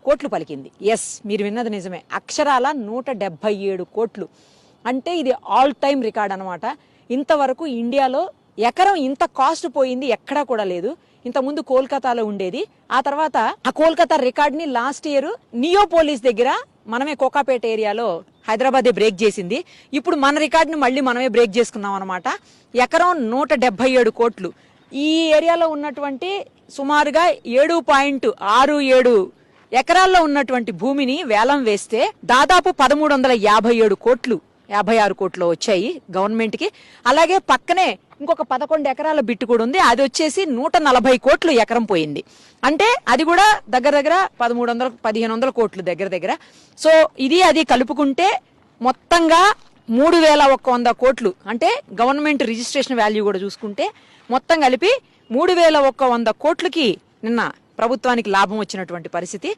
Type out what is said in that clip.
కోట్లు పలికింది. ఎస్, మీరు విన్నది నిజమే. అక్షరాల 177 కోట్లు. అంటే ఇది ఆల్ టైమ్ రికార్డ్ అనమాట. ఇంతవరకు ఇండియాలో ఎకరం ఇంత కాస్ట్ పోయింది ఎక్కడా కూడా లేదు. ఇంతకుముందు కోల్కతాలో ఉండేది. ఆ తర్వాత ఆ కోల్కతా రికార్డ్ ని లాస్ట్ ఇయర్ నియోపోలిస్ దగ్గర మనమే కోకాపేట ఏరియాలో హైదరాబాదే బ్రేక్ చేసింది. ఇప్పుడు మన రికార్డుని మళ్ళీ మనమే బ్రేక్ చేసుకున్నాం అనమాట. ఎకరం 177 కోట్లు. ఈ ఏరియాలో ఉన్నటువంటి సుమారుగా 7.67 ఎకరాల్లో ఉన్నటువంటి భూమిని వేలం వేస్తే దాదాపు 1357 కోట్లు 56 కోట్లు వచ్చాయి గవర్నమెంట్ కి. అలాగే పక్కనే ఇంకొక 11 ఎకరాల బిట్టు కూడా ఉంది. అది వచ్చేసి 140 కోట్లు ఎకరం పోయింది. అంటే అది కూడా దగ్గర దగ్గర 1300-1500 కోట్లు దగ్గర. సో ఇది అది కలుపుకుంటే మొత్తంగా 3100 కోట్లు. అంటే గవర్నమెంట్ రిజిస్ట్రేషన్ వాల్యూ కూడా చూసుకుంటే మొత్తం కలిపి 3100 కోట్లకి నిన్న ప్రభుత్వానికి లాభం వచ్చినటువంటి పరిస్థితి.